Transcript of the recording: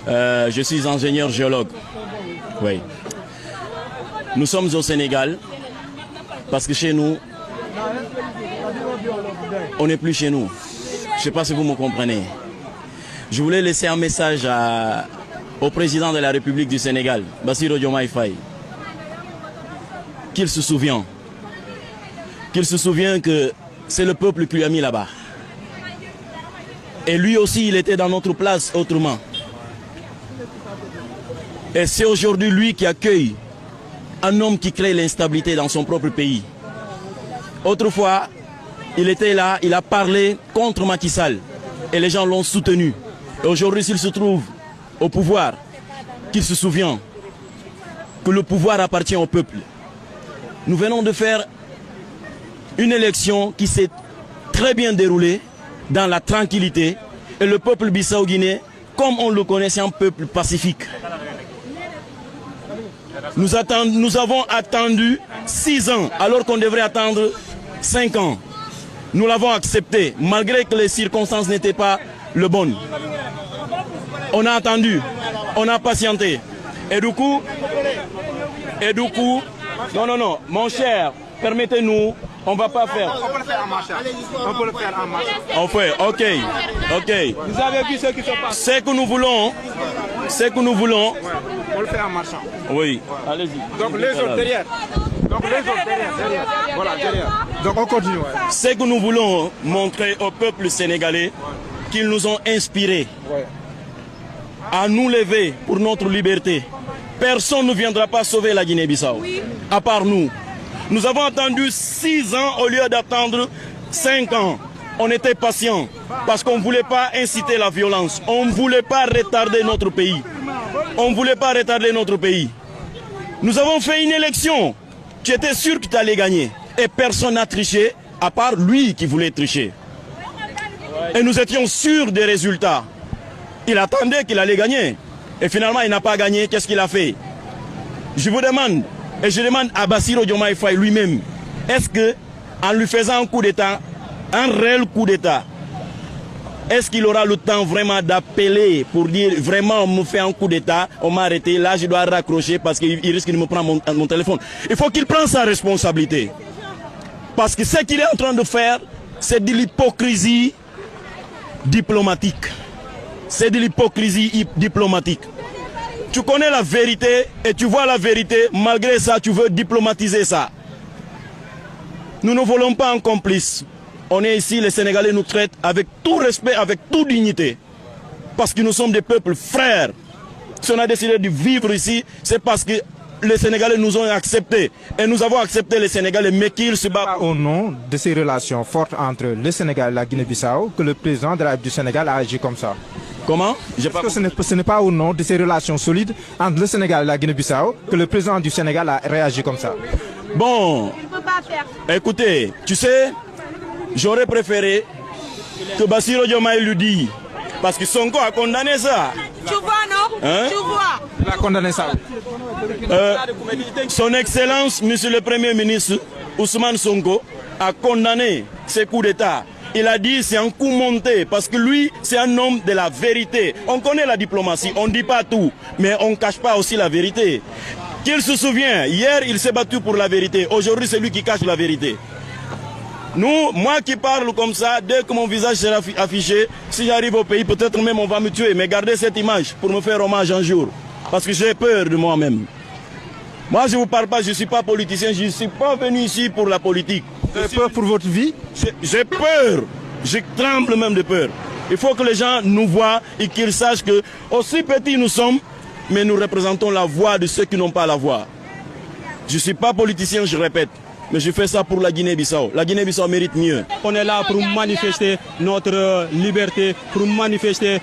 Je suis ingénieur géologue. Oui. Nous sommes au Sénégal parce que chez nous, on n'est plus chez nous. Je ne sais pas si vous me comprenez. Je voulais laisser un message au président de la République du Sénégal, Bassirou Diomaye Faye. Qu'il se souvient que c'est le peuple qui lui a mis là-bas. Et lui aussi, il était dans notre place autrement. Et c'est aujourd'hui lui qui accueille un homme qui crée l'instabilité dans son propre pays. Autrefois, il était là, il a parlé contre Macky Sall et les gens l'ont soutenu. Et aujourd'hui, s'il se trouve au pouvoir, qu'il se souvient que le pouvoir appartient au peuple. Nous venons de faire une élection qui s'est très bien déroulée dans la tranquillité et le peuple bissau-guinéen, comme on le connaît, c'est un peuple pacifique. Nous avons attendu 6 ans alors qu'on devrait attendre 5 ans. Nous l'avons accepté malgré que les circonstances n'étaient pas les bonnes. On a attendu, on a patienté. Et du coup, non, mon cher, permettez-nous, on ne va pas faire. On peut le faire en marchant. On peut le faire en marchant. On fait, ok. Vous avez vu ce qui se passe. Ce que nous voulons. Ouais, on le fait en marchant. Oui, allez-y. Donc les autres derrière. Voilà, derrière. Donc on continue. Ouais. Ce que nous voulons montrer au peuple sénégalais, qu'ils nous ont inspirés à nous lever pour notre liberté. Personne ne viendra pas sauver la Guinée-Bissau, à part nous. Nous avons attendu 6 ans au lieu d'attendre 5 ans. On était patients parce qu'on ne voulait pas inciter la violence. On ne voulait pas retarder notre pays. Nous avons fait une élection. Tu étais sûr que tu allais gagner. Et personne n'a triché, à part lui qui voulait tricher. Et nous étions sûrs des résultats. Il attendait qu'il allait gagner. Et finalement, il n'a pas gagné. Qu'est-ce qu'il a fait? Je vous demande, et je demande à Bassirou Diomaye Faye lui-même, est-ce qu'en lui faisant un coup d'État, un réel coup d'État, est-ce qu'il aura le temps vraiment d'appeler pour dire vraiment on me fait un coup d'État, on m'a arrêté, là je dois raccrocher parce qu'il risque de me prendre mon téléphone. Il faut qu'il prenne sa responsabilité. Parce que ce qu'il est en train de faire, c'est de l'hypocrisie diplomatique. Tu connais la vérité et tu vois la vérité, malgré ça tu veux diplomatiser ça. Nous ne voulons pas un complice. On est ici, les Sénégalais nous traitent avec tout respect, avec toute dignité. Parce que nous sommes des peuples frères. Si on a décidé de vivre ici, c'est parce que les Sénégalais nous ont acceptés. Et nous avons accepté les Sénégalais, mais qu'ils se battent. Au nom de ces relations fortes entre le Sénégal et la Guinée-Bissau, que le président de la République du Sénégal a agi comme ça. Comment? Ce n'est pas au nom de ces relations solides entre le Sénégal et la Guinée-Bissau que le président du Sénégal a réagi comme ça. Bon, écoutez, tu sais, j'aurais préféré que Bassirou Diomaye lui dise, parce que Sonko a condamné ça. Tu vois, non? Tu vois. Il a condamné ça. Son Excellence, Monsieur le Premier ministre Ousmane Sonko, a condamné ces coups d'État. Il a dit c'est un coup monté parce que lui, c'est un homme de la vérité. On connaît la diplomatie, on ne dit pas tout, mais on ne cache pas aussi la vérité. Qu'il se souvient, hier, il s'est battu pour la vérité. Aujourd'hui, c'est lui qui cache la vérité. Moi qui parle comme ça, dès que mon visage sera affiché, si j'arrive au pays, peut-être même on va me tuer. Mais gardez cette image pour me faire hommage un jour. Parce que j'ai peur de moi-même. Moi, je ne vous parle pas, je ne suis pas politicien, je ne suis pas venu ici pour la politique. Vous avez peur pour votre vie? J'ai peur, je tremble même de peur. Il faut que les gens nous voient et qu'ils sachent que, aussi petits nous sommes, mais nous représentons la voix de ceux qui n'ont pas la voix. Je ne suis pas politicien, je répète. Mais je fais ça pour la Guinée-Bissau. La Guinée-Bissau mérite mieux. On est là pour manifester notre liberté, pour manifester